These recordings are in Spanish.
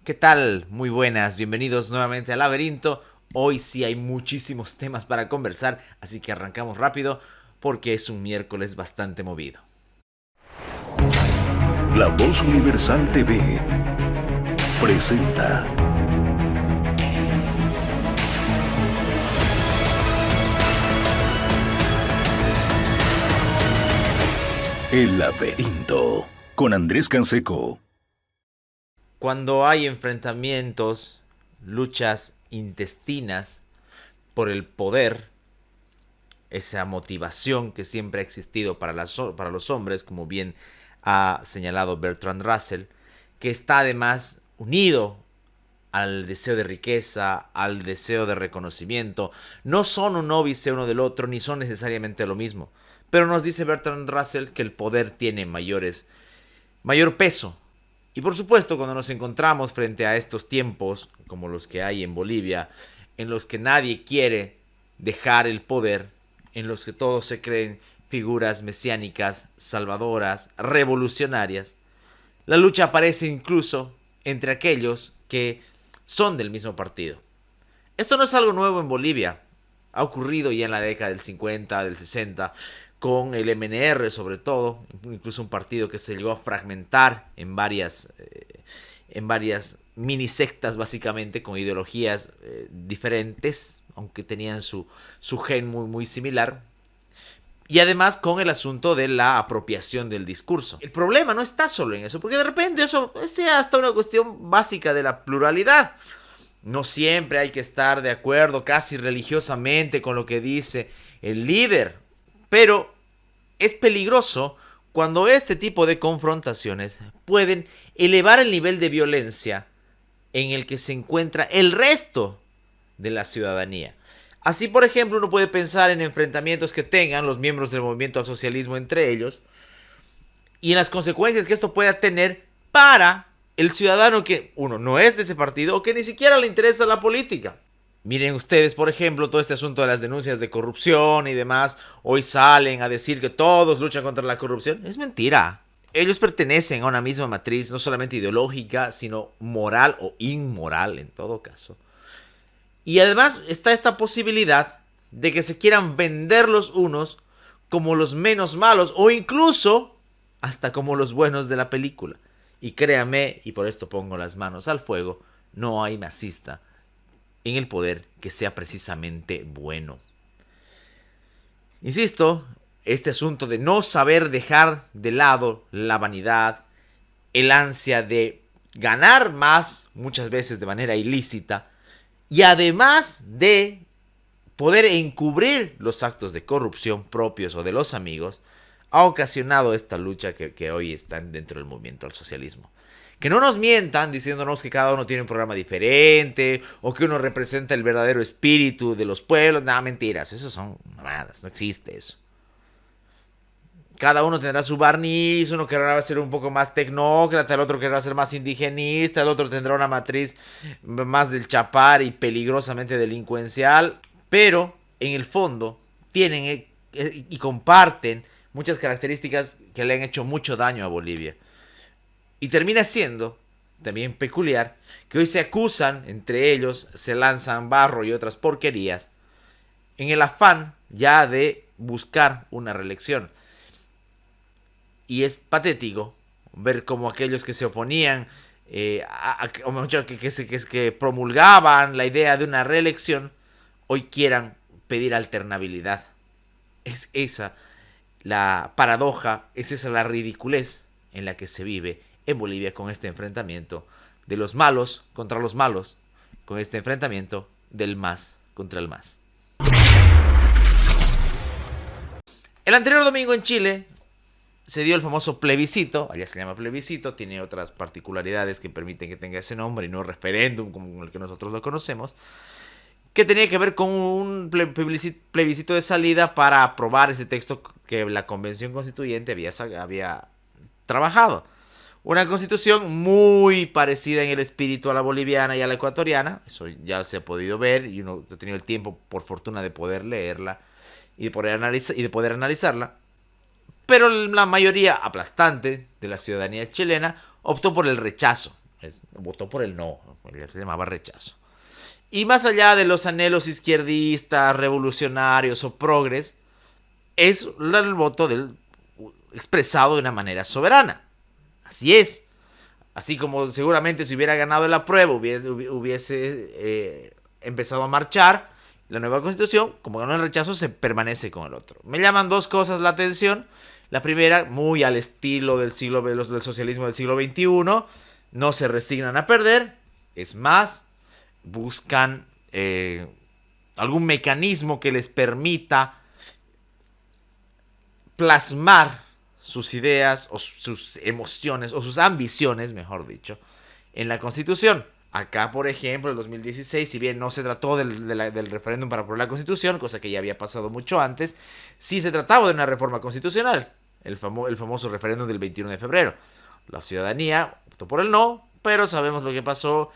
¿Qué tal? Muy buenas, bienvenidos nuevamente al Laberinto. Hoy sí hay muchísimos temas para conversar, así que arrancamos rápido porque es un miércoles bastante movido. La Voz Universal TV presenta El Laberinto con Andrés Canseco. Cuando hay enfrentamientos, luchas intestinas por el poder, esa motivación que siempre ha existido para los hombres, como bien ha señalado Bertrand Russell, que está además unido al deseo de riqueza, al deseo de reconocimiento. No son un óbice uno del otro, ni son necesariamente lo mismo. Pero nos dice Bertrand Russell que el poder tiene mayor peso. Y por supuesto, cuando nos encontramos frente a estos tiempos, como los que hay en Bolivia, en los que nadie quiere dejar el poder, en los que todos se creen figuras mesiánicas, salvadoras, revolucionarias, la lucha aparece incluso entre aquellos que son del mismo partido. Esto no es algo nuevo en Bolivia. Ha ocurrido ya en la década del 50, del 60, con el MNR sobre todo, incluso un partido que se llegó a fragmentar en varias mini sectas básicamente, con ideologías diferentes, aunque tenían su gen muy similar. Y además con el asunto de la apropiación del discurso. El problema no está solo en eso, porque de repente eso es hasta una cuestión básica de la pluralidad. No siempre hay que estar de acuerdo casi religiosamente con lo que dice el líder. Pero es peligroso cuando este tipo de confrontaciones pueden elevar el nivel de violencia en el que se encuentra el resto de la ciudadanía. Así, por ejemplo, uno puede pensar en enfrentamientos que tengan los miembros del movimiento al socialismo entre ellos y en las consecuencias que esto pueda tener para el ciudadano que, uno, no es de ese partido o que ni siquiera le interesa la política. Miren ustedes, por ejemplo, todo este asunto de las denuncias de corrupción y demás. Hoy salen a decir que todos luchan contra la corrupción. Es mentira. Ellos pertenecen a una misma matriz, no solamente ideológica, sino moral o inmoral en todo caso. Y además está esta posibilidad de que se quieran vender los unos como los menos malos o incluso hasta como los buenos de la película. Y créame, y por esto pongo las manos al fuego, no hay masista en el poder que sea precisamente bueno. Insisto, este asunto de no saber dejar de lado la vanidad, el ansia de ganar más, muchas veces de manera ilícita, y además de poder encubrir los actos de corrupción propios o de los amigos, ha ocasionado esta lucha que hoy está dentro del movimiento al socialismo. Que no nos mientan diciéndonos que cada uno tiene un programa diferente o que uno representa el verdadero espíritu de los pueblos. Nada, mentiras, eso son mamadas, no existe eso. Cada uno tendrá su barniz, uno querrá ser un poco más tecnócrata, el otro querrá ser más indigenista, el otro tendrá una matriz más del chapar y peligrosamente delincuencial, pero en el fondo tienen y comparten muchas características que le han hecho mucho daño a Bolivia. Y termina siendo también peculiar que hoy se acusan entre ellos, se lanzan barro y otras porquerías en el afán ya de buscar una reelección. Y es patético ver cómo aquellos que se oponían, o mejor, que promulgaban la idea de una reelección, hoy quieran pedir alternabilidad. Es esa la paradoja, es esa la ridiculez en la que se vive en Bolivia con este enfrentamiento de los malos contra los malos, con este enfrentamiento del más contra el más. El anterior domingo en Chile se dio el famoso plebiscito, allá se llama plebiscito, tiene otras particularidades que permiten que tenga ese nombre y no referéndum como el que nosotros lo conocemos, que tenía que ver con un plebiscito de salida para aprobar ese texto que la Convención Constituyente había trabajado. Una constitución muy parecida en el espíritu a la boliviana y a la ecuatoriana, eso ya se ha podido ver y uno ha tenido el tiempo, por fortuna, de poder leerla y de poder analizarla. Pero la mayoría aplastante de la ciudadanía chilena optó por el rechazo. Votó por el no, ya se llamaba rechazo. Y más allá de los anhelos izquierdistas, revolucionarios o progres, es el voto expresado de una manera soberana. Así es. Así como seguramente si hubiera ganado el apruebo, hubiese empezado a marchar la nueva constitución, como ganó el rechazo, se permanece con el otro. Me llaman dos cosas la atención. La primera, muy al estilo del socialismo del siglo XXI, no se resignan a perder, es más, buscan algún mecanismo que les permita plasmar sus ideas o sus emociones o sus ambiciones, mejor dicho, en la Constitución. Acá, por ejemplo, en 2016, si bien no se trató del referéndum para aprobar la Constitución, cosa que ya había pasado mucho antes, sí se trataba de una reforma constitucional, el famoso referéndum del 21 de febrero. La ciudadanía optó por el no, pero sabemos lo que pasó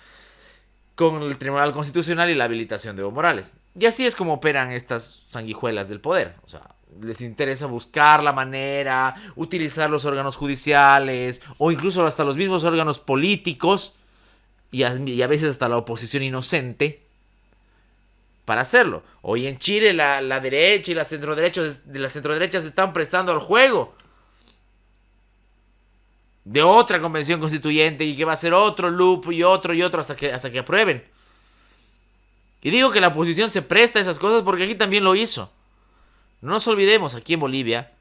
con el Tribunal Constitucional y la habilitación de Evo Morales. Y así es como operan estas sanguijuelas del poder. O sea, les interesa buscar la manera, utilizar los órganos judiciales o incluso hasta los mismos órganos políticos y a veces hasta la oposición inocente para hacerlo. Hoy en Chile la derecha y la centroderecha se están prestando al juego de otra convención constituyente y que va a ser otro loop y otro hasta que aprueben. Y digo que la oposición se presta a esas cosas porque aquí también lo hizo. No nos olvidemos, aquí en Bolivia,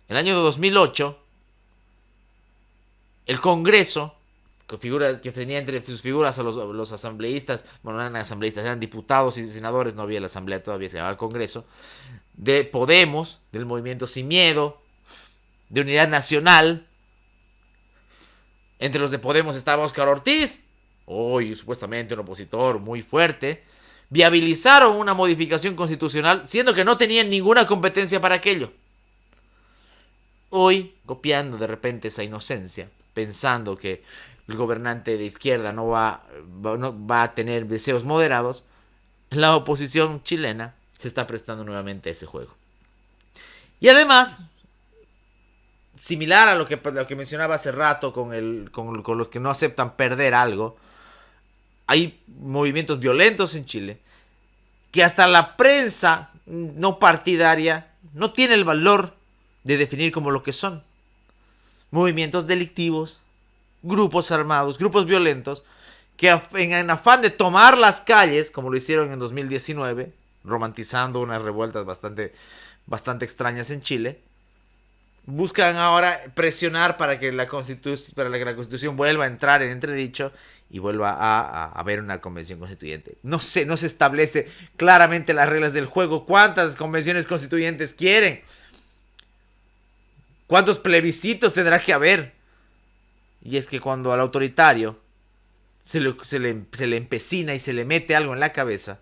el año de 2008, el Congreso, que tenía entre sus figuras a los asambleístas, bueno, no eran asambleístas, eran diputados y senadores, no había la asamblea todavía, se llamaba Congreso, de Podemos, del Movimiento Sin Miedo, de Unidad Nacional. Entre los de Podemos estaba Óscar Ortiz, hoy supuestamente un opositor muy fuerte. Viabilizaron una modificación constitucional, siendo que no tenían ninguna competencia para aquello. Hoy, copiando de repente esa inocencia, pensando que el gobernante de izquierda no va a tener deseos moderados, la oposición chilena se está prestando nuevamente a ese juego. Y además, similar a lo que mencionaba hace rato con los que no aceptan perder algo, hay movimientos violentos en Chile que hasta la prensa no partidaria no tiene el valor de definir como lo que son. Movimientos delictivos, grupos armados, grupos violentos, que en afán de tomar las calles, como lo hicieron en 2019, romantizando unas revueltas bastante extrañas en Chile, buscan ahora presionar para que la Constitución vuelva a entrar en entredicho y vuelva a haber una convención constituyente. No se establece claramente las reglas del juego. ¿Cuántas convenciones constituyentes quieren? ¿Cuántos plebiscitos tendrá que haber? Y es que cuando al autoritario se le empecina y se le mete algo en la cabeza,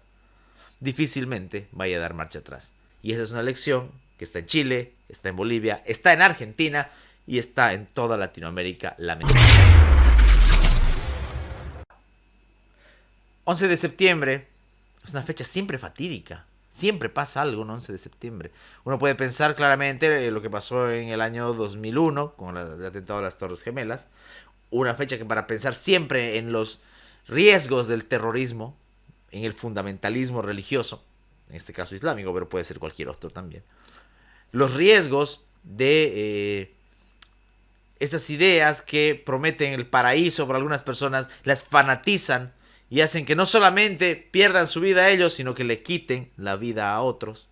difícilmente vaya a dar marcha atrás. Y esa es una lección que está en Chile, está en Bolivia, está en Argentina y está en toda Latinoamérica, lamentablemente. 11 de septiembre es una fecha siempre fatídica. Siempre pasa algo un 11 de septiembre. Uno puede pensar claramente en lo que pasó en el año 2001 con el atentado de las Torres Gemelas. Una fecha que para pensar siempre en los riesgos del terrorismo, en el fundamentalismo religioso, en este caso islámico, pero puede ser cualquier otro también. Los riesgos de estas ideas que prometen el paraíso para algunas personas, las fanatizan y hacen que no solamente pierdan su vida a ellos, sino que le quiten la vida a otros.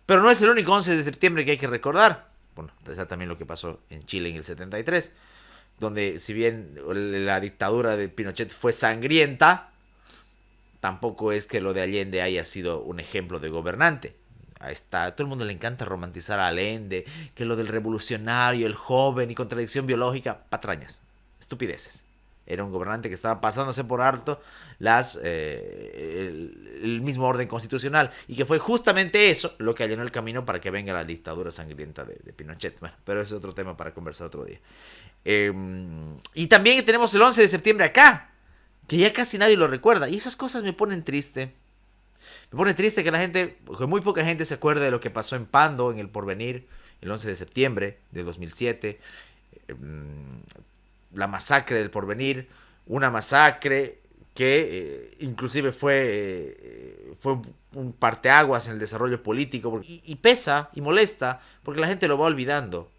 Pero no es el único 11 de septiembre que hay que recordar. Bueno, está también lo que pasó en Chile en el 73, donde si bien la dictadura de Pinochet fue sangrienta, tampoco es que lo de Allende haya sido un ejemplo de gobernante. Ahí está, a todo el mundo le encanta romantizar a Allende, que lo del revolucionario, el joven y contradicción biológica, patrañas, estupideces. Era un gobernante que estaba pasándose por alto el mismo orden constitucional y que fue justamente eso lo que allanó el camino para que venga la dictadura sangrienta de Pinochet. Bueno, pero ese es otro tema para conversar otro día. Y también tenemos el 11 de septiembre acá, que ya casi nadie lo recuerda. Y esas cosas me ponen triste. Me pone triste que que muy poca gente se acuerde de lo que pasó en Pando, en El Porvenir, el 11 de septiembre de 2007. la masacre del Porvenir, una masacre que inclusive fue un parteaguas en el desarrollo político, y pesa y molesta porque la gente lo va olvidando.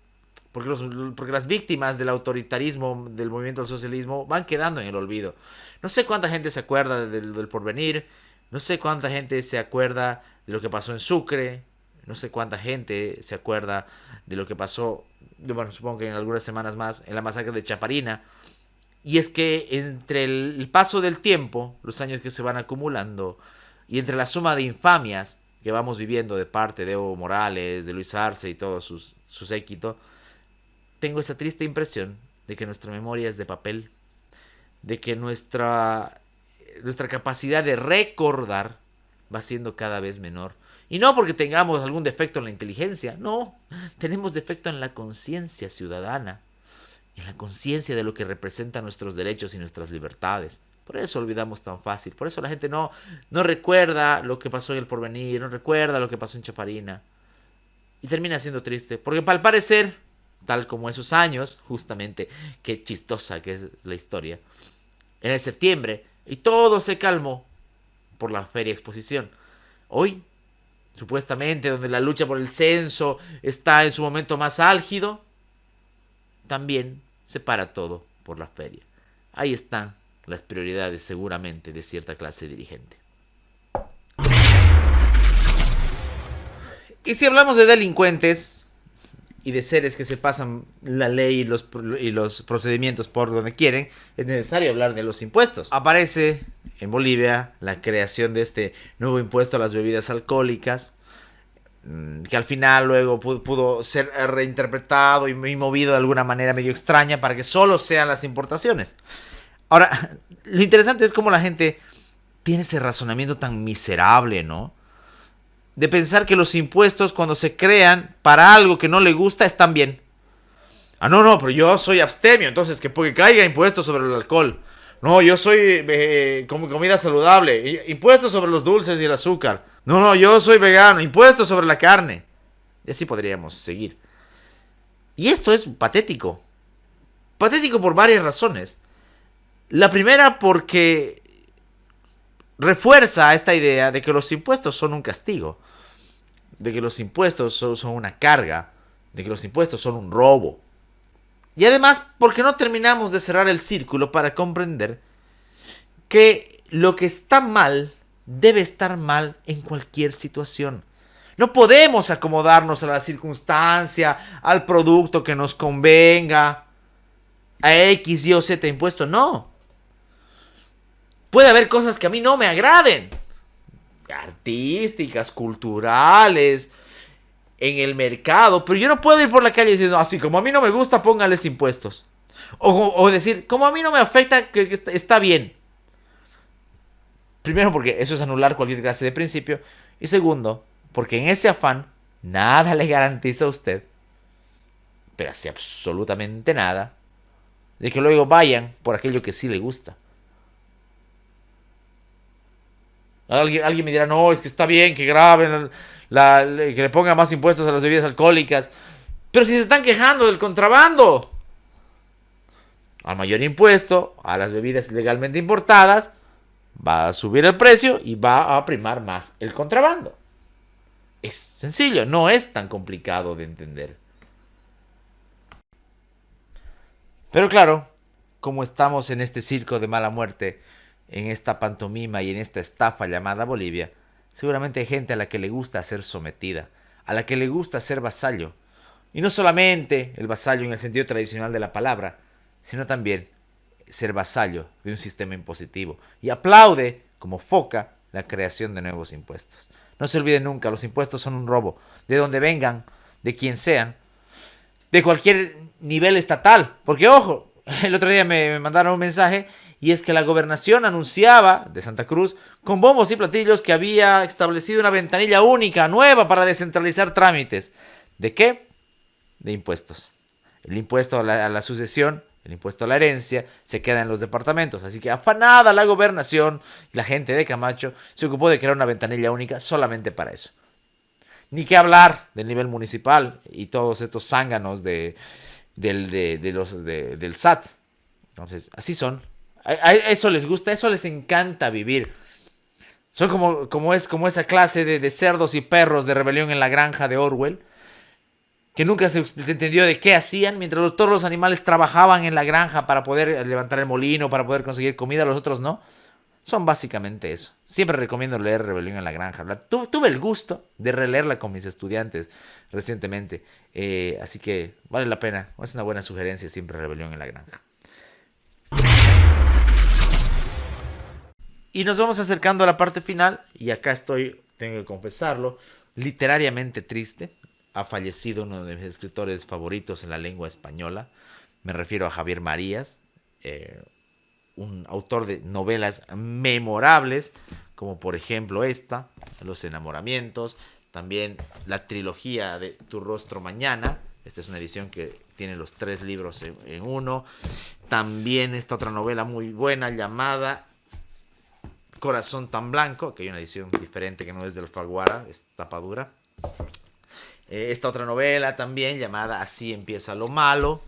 Porque las víctimas del autoritarismo, del movimiento del socialismo, van quedando en el olvido. No sé cuánta gente se acuerda del Porvenir, no sé cuánta gente se acuerda de lo que pasó en Sucre, no sé cuánta gente se acuerda de lo que pasó, bueno, supongo que en algunas semanas más, en la masacre de Chaparina. Y es que entre el paso del tiempo, los años que se van acumulando, y entre la suma de infamias que vamos viviendo de parte de Evo Morales, de Luis Arce y todo su séquito, tengo esa triste impresión de que nuestra memoria es de papel, de que nuestra capacidad de recordar va siendo cada vez menor. Y no porque tengamos algún defecto en la inteligencia, no, tenemos defecto en la conciencia ciudadana, en la conciencia de lo que representan nuestros derechos y nuestras libertades. Por eso olvidamos tan fácil, por eso la gente no recuerda lo que pasó en el Porvenir, no recuerda lo que pasó en Chaparina. Y termina siendo triste, porque al parecer, tal como esos años, justamente, qué chistosa que es la historia, en el septiembre, y todo se calmó por la Feria Exposición. Hoy, supuestamente, donde la lucha por el censo está en su momento más álgido, también se para todo por la feria. Ahí están las prioridades, seguramente, de cierta clase dirigente. Y si hablamos de delincuentes y de seres que se pasan la ley y los procedimientos por donde quieren, es necesario hablar de los impuestos. Aparece en Bolivia la creación de este nuevo impuesto a las bebidas alcohólicas, que al final luego pudo ser reinterpretado y movido de alguna manera medio extraña para que solo sean las importaciones. Ahora, lo interesante es cómo la gente tiene ese razonamiento tan miserable, ¿no? De pensar que los impuestos, cuando se crean para algo que no le gusta, están bien. Ah, no, pero yo soy abstemio, entonces que porque caiga impuestos sobre el alcohol. No, yo soy como comida saludable. Impuestos sobre los dulces y el azúcar. No, yo soy vegano. Impuestos sobre la carne. Y así podríamos seguir. Y esto es patético. Patético por varias razones. La primera porque refuerza esta idea de que los impuestos son un castigo. De que los impuestos son una carga. De que los impuestos son un robo. Y además, porque no terminamos de cerrar el círculo para comprender que lo que está mal debe estar mal en cualquier situación. No podemos acomodarnos a la circunstancia, al producto que nos convenga, a X, Y o Z impuesto. No. Puede haber cosas que a mí no me agraden. Artísticas, culturales, en el mercado, pero yo no puedo ir por la calle diciendo, así como a mí no me gusta, póngales impuestos. O decir, como a mí no me afecta, que está bien. Primero, porque eso es anular cualquier clase de principio. Y segundo, porque en ese afán, nada le garantiza a usted, pero así absolutamente nada, de que luego vayan por aquello que sí le gusta. Alguien me dirá, no, es que está bien que graben, que le pongan más impuestos a las bebidas alcohólicas. Pero si se están quejando del contrabando. Al mayor impuesto a las bebidas ilegalmente importadas, va a subir el precio y va a primar más el contrabando. Es sencillo, no es tan complicado de entender. Pero claro, como estamos en este circo de mala muerte, en esta pantomima y en esta estafa llamada Bolivia, seguramente hay gente a la que le gusta ser sometida, a la que le gusta ser vasallo. Y no solamente el vasallo en el sentido tradicional de la palabra, sino también ser vasallo de un sistema impositivo. Y aplaude, como foca, la creación de nuevos impuestos. No se olviden nunca, los impuestos son un robo. De donde vengan, de quien sean, de cualquier nivel estatal. Porque, ojo, el otro día me mandaron un mensaje y es que la gobernación anunciaba de Santa Cruz con bombos y platillos que había establecido una ventanilla única, nueva, para descentralizar trámites. ¿De qué? De impuestos. El impuesto a la sucesión, el impuesto a la herencia, se queda en los departamentos. Así que afanada la gobernación y la gente de Camacho se ocupó de crear una ventanilla única solamente para eso. Ni que hablar del nivel municipal y todos estos zánganos del SAT. Entonces, así son. A eso les gusta, eso les encanta vivir. Son como esa clase de cerdos y perros de Rebelión en la Granja de Orwell, que nunca se entendió de qué hacían, mientras todos los animales trabajaban en la granja para poder levantar el molino, para poder conseguir comida, los otros no. Son básicamente eso. Siempre recomiendo leer Rebelión en la Granja. Tuve el gusto de releerla con mis estudiantes recientemente, así que vale la pena. Es una buena sugerencia siempre Rebelión en la Granja. Y nos vamos acercando a la parte final, y acá estoy, tengo que confesarlo, literariamente triste. Ha fallecido uno de mis escritores favoritos en la lengua española. Me refiero a Javier Marías, un autor de novelas memorables, como por ejemplo esta, Los enamoramientos, también la trilogía de Tu rostro mañana. Esta es una edición que tiene los 3 libros en uno. También esta otra novela muy buena llamada Corazón tan blanco, que hay una edición diferente que no es de Alfaguara, es tapadura. Esta otra novela también llamada Así empieza lo malo.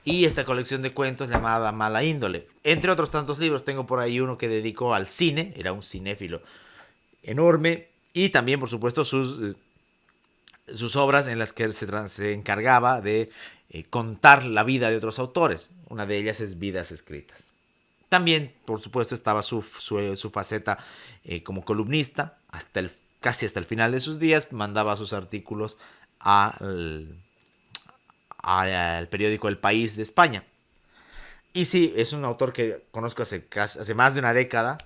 Y esta colección de cuentos llamada Mala índole. Entre otros tantos libros, tengo por ahí uno que dedicó al cine. Era un cinéfilo enorme. Y también, por supuesto, sus obras en las que se encargaba de contar la vida de otros autores. Una de ellas es Vidas escritas. También, por supuesto, estaba su faceta como columnista. Casi hasta el final de sus días mandaba sus artículos al periódico El País de España. Y sí, es un autor que conozco hace más de una década.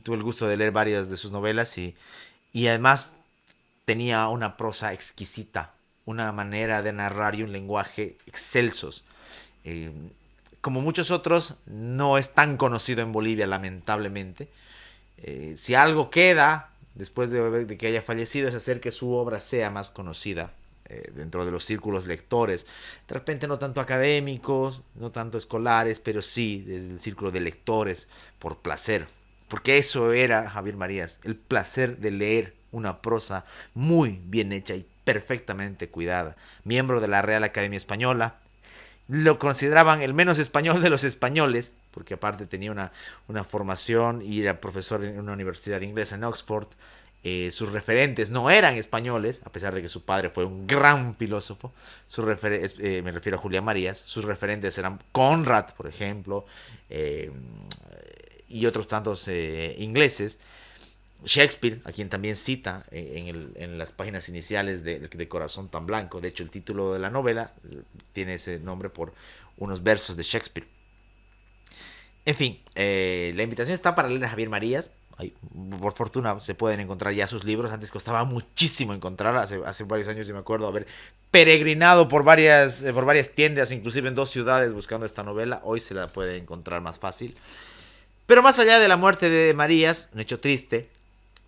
Tuve el gusto de leer varias de sus novelas y además tenía una prosa exquisita, una manera de narrar y un lenguaje excelsos. Como muchos otros, no es tan conocido en Bolivia, lamentablemente. Si algo queda después de que haya fallecido es hacer que su obra sea más conocida dentro de los círculos lectores. De repente no tanto académicos, no tanto escolares, pero sí desde el círculo de lectores por placer. Porque eso era Javier Marías, el placer de leer una prosa muy bien hecha y perfectamente cuidada. Miembro de la Real Academia Española. Lo consideraban el menos español de los españoles, porque aparte tenía una formación y era profesor en una universidad inglesa en Oxford. Sus referentes no eran españoles, a pesar de que su padre fue un gran filósofo. Me refiero a Julián Marías. Sus referentes eran Conrad, por ejemplo, y otros tantos ingleses. Shakespeare, a quien también cita en las páginas iniciales de Corazón tan blanco. De hecho, el título de la novela tiene ese nombre por unos versos de Shakespeare. En fin, la invitación está para leer a Javier Marías. Por fortuna se pueden encontrar ya sus libros. Antes costaba muchísimo encontrar. Hace varios años yo me acuerdo haber peregrinado por varias tiendas, inclusive en 2 ciudades, buscando esta novela. Hoy se la puede encontrar más fácil. Pero más allá de la muerte de Marías, un hecho triste,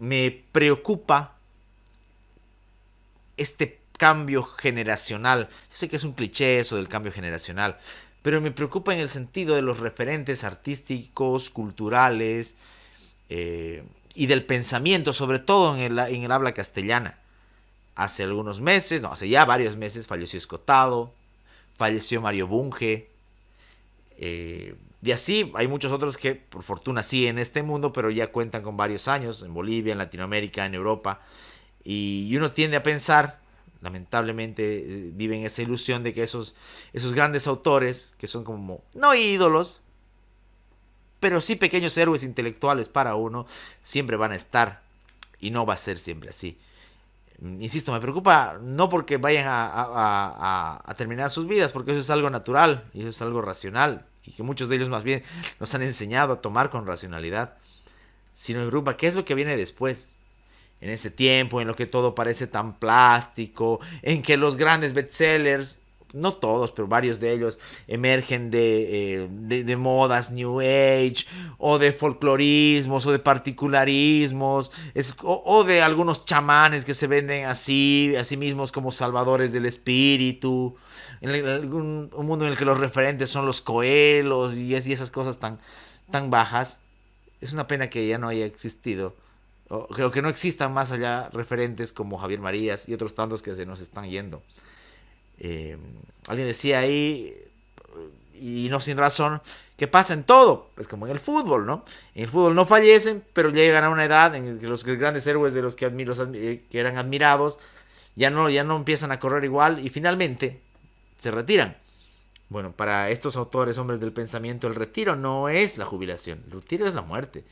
me preocupa este cambio generacional. Yo sé que es un cliché eso del cambio generacional, pero me preocupa en el sentido de los referentes artísticos, culturales y del pensamiento, sobre todo en el habla castellana. Hace ya varios meses falleció Escotado, falleció Mario Bunge. Y así hay muchos otros que por fortuna sí en este mundo, pero ya cuentan con varios años en Bolivia, en Latinoamérica, en Europa. Y uno tiende a pensar, lamentablemente viven esa ilusión de que esos grandes autores, que son como, no ídolos, pero sí pequeños héroes intelectuales para uno, siempre van a estar. Y no va a ser siempre así. Insisto, me preocupa no porque vayan a terminar sus vidas, porque eso es algo natural y eso es algo racional. Y que muchos de ellos más bien nos han enseñado a tomar con racionalidad. Sino me preocupa qué es lo que viene después. En este tiempo en lo que todo parece tan plástico, en que los grandes bestsellers, no todos, pero varios de ellos, emergen de modas New Age, o de folclorismos, o de particularismos, o de algunos chamanes que se venden a sí mismos como salvadores del espíritu. Un mundo en el que los referentes son los coelos y esas cosas tan bajas. Es una pena que ya no haya existido. Creo que no existan más allá referentes como Javier Marías y otros tantos que se nos están yendo. Alguien decía ahí, y no sin razón, que pasa en todo, pues como en el fútbol, ¿no? En el fútbol no fallecen, pero llegan a una edad en que los grandes héroes de los que que eran admirados ya no empiezan a correr igual y finalmente se retiran. Bueno, para estos autores, hombres del pensamiento, el retiro no es la jubilación, el retiro es la muerte,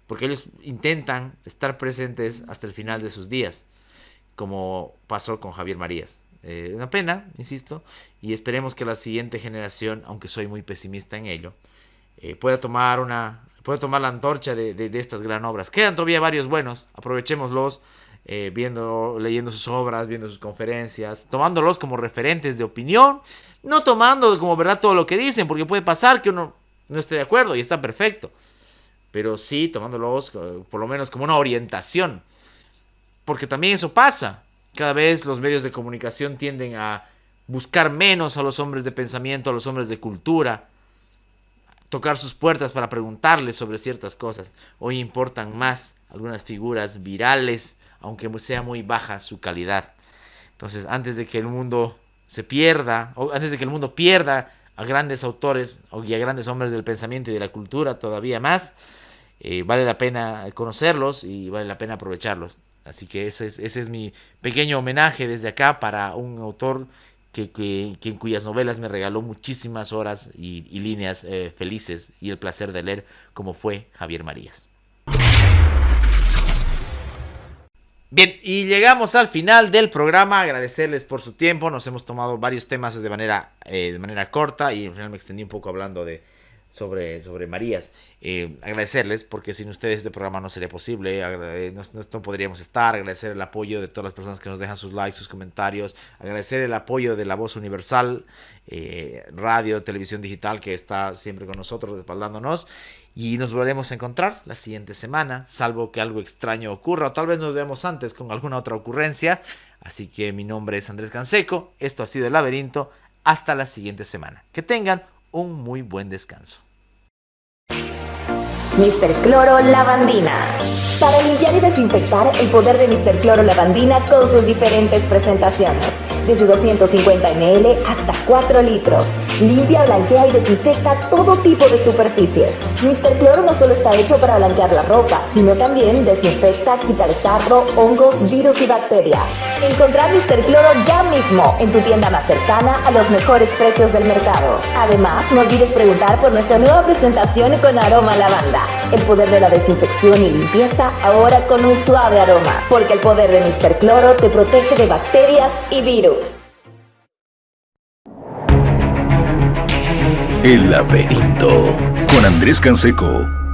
porque ellos intentan estar presentes hasta el final de sus días, como pasó con Javier Marías. Una pena, insisto, y esperemos que la siguiente generación, aunque soy muy pesimista en ello, pueda tomar la antorcha de estas gran obras. Quedan todavía varios buenos, aprovechémoslos, leyendo sus obras, viendo sus conferencias, tomándolos como referentes de opinión, no tomando como verdad todo lo que dicen, porque puede pasar que uno no esté de acuerdo y está perfecto, pero sí tomándolos por lo menos como una orientación, porque también eso pasa. Cada vez los medios de comunicación tienden a buscar menos a los hombres de pensamiento, a los hombres de cultura, tocar sus puertas para preguntarles sobre ciertas cosas. Hoy importan más algunas figuras virales, aunque sea muy baja su calidad. Entonces, antes de que el mundo se pierda, o antes de que el mundo pierda a grandes autores y a grandes hombres del pensamiento y de la cultura todavía más, vale la pena conocerlos y vale la pena aprovecharlos. Así que ese es mi pequeño homenaje desde acá para un autor que en cuyas novelas me regaló muchísimas horas y líneas felices y el placer de leer, como fue Javier Marías. Bien, y llegamos al final del programa. Agradecerles por su tiempo. Nos hemos tomado varios temas de manera corta y al final me extendí un poco hablando sobre Marías. Agradecerles, porque sin ustedes este programa no sería posible, no podríamos estar. Agradecer el apoyo de todas las personas que nos dejan sus likes, sus comentarios. Agradecer el apoyo de La Voz Universal, radio, televisión digital, que está siempre con nosotros, respaldándonos. Y nos volveremos a encontrar la siguiente semana, salvo que algo extraño ocurra, o tal vez nos veamos antes con alguna otra ocurrencia. Así que mi nombre es Andrés Canseco, esto ha sido El Laberinto, hasta la siguiente semana. Que tengan un muy buen descanso. Mr. Cloro Lavandina. Para limpiar y desinfectar, el poder de Mr. Cloro Lavandina con sus diferentes presentaciones. Desde 250 ml hasta 4 litros. Limpia, blanquea y desinfecta todo tipo de superficies. Mr. Cloro no solo está hecho para blanquear la ropa, sino también desinfecta, quita el sarro, hongos, virus y bacterias. Encontrar Mr. Cloro ya mismo en tu tienda más cercana a los mejores precios del mercado. Además, no olvides preguntar por nuestra nueva presentación con aroma a lavanda. El poder de la desinfección y limpieza ahora con un suave aroma, porque el poder de Mr. Cloro te protege de bacterias y virus. El Laberinto con Andrés Canseco.